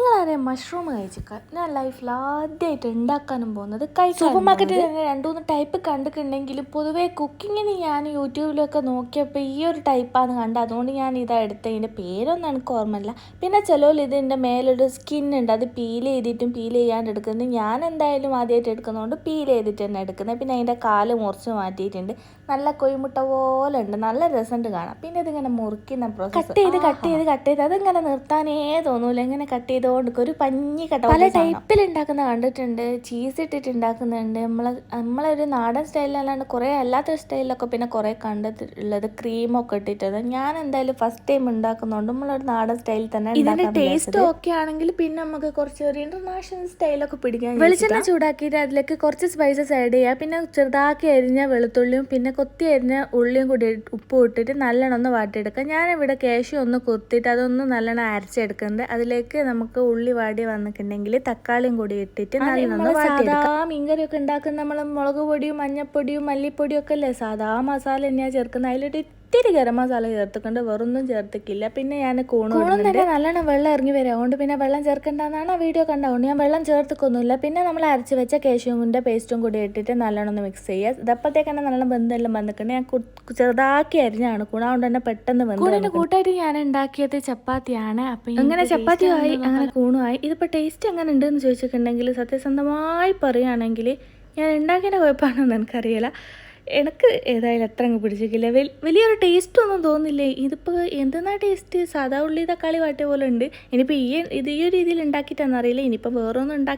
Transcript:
നിങ്ങളാരെ mushroom കഴിച്ചിക്ക ഞാൻ ലൈഫിൽ ആദ്യമായിട്ട് ഉണ്ടാക്കാനും പോകുന്നത് സൂപ്പർ മാർക്കറ്റിൽ തന്നെ 2-3 ടൈപ്പ് കണ്ടിട്ടുണ്ടെങ്കിലും പൊതുവേ കുക്കിങ്ങിന് ഞാൻ യൂട്യൂബിലൊക്കെ നോക്കിയപ്പോൾ ഈ ഒരു ടൈപ്പാണ് കണ്ടത്. അതുകൊണ്ട് ഞാൻ ഇതാ എടുത്തത്. ഇതിൻ്റെ പേരൊന്നും എനിക്ക് ഓർമ്മയില്ല. പിന്നെ ചിലവർ ഇതിൻ്റെ മേലൊരു സ്കിന്നുണ്ട്, അത് പീൽ ചെയ്തിട്ടും പീൽ ചെയ്യാണ്ട് എടുക്കുന്നത്. ഞാൻ എന്തായാലും ആദ്യമായിട്ട് എടുക്കുന്നതുകൊണ്ട് പീൽ ചെയ്തിട്ട് തന്നെ എടുക്കുന്നത്. പിന്നെ അതിൻ്റെ കാല് മുറിച്ച് മാറ്റിയിട്ടുണ്ട്. നല്ല കൊയ്മുട്ട പോലെ ഉണ്ട്, നല്ല രസമുണ്ട് കാണാം. പിന്നെ ഇതിങ്ങനെ മുറിക്കുന്ന പ്രോസസ്സ് കട്ട് ചെയ്ത് അതിങ്ങനെ നിർത്താനേ തോന്നൂല. ഇങ്ങനെ കട്ട് ചെയ്തുകൊണ്ട് ഒരു പഞ്ഞി കട്ട പല ടൈപ്പിൽ ഉണ്ടാക്കുന്ന കണ്ടിട്ടുണ്ട്. ചീസ് ഇട്ടിട്ട് ഉണ്ടാക്കുന്നുണ്ട്, നമ്മളൊരു നാടൻ സ്റ്റൈലിലല്ലാണ്ട് കുറേ അല്ലാത്ത സ്റ്റൈലിലൊക്കെ പിന്നെ കുറേ കണ്ടിട്ടുള്ളത് ക്രീമൊക്കെ ഇട്ടിട്ടത്. ഞാൻ എന്തായാലും ഫസ്റ്റ് ടൈം ഉണ്ടാക്കുന്നതുകൊണ്ട് നമ്മളൊരു നാടൻ സ്റ്റൈലിൽ തന്നെ ഇതിൻ്റെ ടേസ്റ്റ് ഓക്കെ ആണെങ്കിൽ പിന്നെ നമുക്ക് കുറച്ച് ഒരു ഇന്റർനാഷണൽ സ്റ്റൈലൊക്കെ പിടിക്കാൻ വെളിച്ചെണ്ണ ചൂടാക്കിയിട്ട് അതിലേക്ക് കുറച്ച് സ്പൈസസ് ആഡ് ചെയ്യുക. പിന്നെ ചെറുതാക്കി അരിഞ്ഞ വെളുത്തുള്ളിയും പിന്നെ കൊത്തി അരിഞ്ഞ ഉള്ളിയും കൂടി ഉപ്പും ഇട്ടിട്ട് നല്ലോണം ഒന്ന് വാട്ടിയെടുക്കുക. ഞാനിവിടെ കാഷ്യൂ ഒന്ന് കൊത്തിയിട്ട് അതൊന്ന് നല്ലോണം അരച്ചെടുക്കുന്നത്. അതിലേക്ക് നമുക്ക് ഉള്ളി വാടി വന്നിട്ടുണ്ടെങ്കിൽ തക്കാളിയും കൂടി ഇട്ടിട്ട് നല്ലോണം വാട്ടിയെടുക്കുക. സാധാ മീൻകറിയൊക്കെ ഉണ്ടാക്കുന്ന നമ്മൾ മുളക് പൊടിയും മഞ്ഞപ്പൊടിയും മല്ലിപ്പൊടിയും ഒക്കെ അല്ലേ സാധാ മസാല തന്നെയാണ് ചേർക്കുന്നത്. അതിലിട്ട് ഇത്തിരി ഗരം മസാല ചേർത്തിട്ടുണ്ട്, വേറൊന്നും ചേർത്തിക്കില്ല. പിന്നെ ഞാൻ കൂണും തന്നെ നല്ലോണം വെള്ളം ഇറങ്ങി വരും. അതുകൊണ്ട് പിന്നെ വെള്ളം ചേർക്കേണ്ടതെന്നാണ് ആ വീഡിയോ കണ്ടതുകൊണ്ട് ഞാൻ വെള്ളം ചേർത്തിക്കൊന്നുമില്ല. പിന്നെ നമ്മൾ അരച്ച് വെച്ച കാഷ്യൂവിൻ്റെ പേസ്റ്റും കൂടി ഇട്ടിട്ട് നല്ലോണം ഒന്ന് മിക്സ് ചെയ്യുക. ഇതപ്പോഴത്തേക്ക് തന്നെ നല്ല ബന്ധമെല്ലാം വന്നിട്ടുണ്ട്. ഞാൻ ചെറുതാക്കി അരിഞ്ഞാണ് കൂണ, അതുകൊണ്ട് തന്നെ പെട്ടെന്ന് വന്നു. കൂടിൻ്റെ കൂട്ടായിട്ട് ഞാൻ ഉണ്ടാക്കിയത് ചപ്പാത്തിയാണ്. അപ്പം അങ്ങനെ ചപ്പാത്തിയായി അങ്ങനെ കൂണുമായി. ഇതിപ്പോൾ ടേസ്റ്റ് എങ്ങനെ ഉണ്ടെന്ന് ചോദിച്ചിട്ടുണ്ടെങ്കിൽ സത്യസന്ധമായി പറയുകയാണെങ്കിൽ ഞാൻ ഉണ്ടാക്കിയ കുഴപ്പമാണെന്ന് എനിക്കറിയില്ല. എനിക്ക് ഏതായാലും അത്ര അങ്ങ് പിടിച്ചിട്ടില്ല. വലിയൊരു ടേസ്റ്റ് ഒന്നും തോന്നില്ലേ. ഇതിപ്പോൾ എന്തെന്നാ ടേസ്റ്റ്, സാധാ ഉള്ളി തക്കാളി വാട്ടിയ പോലെ ഉണ്ട്. ഇനിയിപ്പോൾ ഈ ഒരു രീതിയിൽ ഉണ്ടാക്കിയിട്ടാണെന്ന് അറിയില്ല. ഇനിയിപ്പോൾ വേറൊന്നും ഉണ്ടാക്കി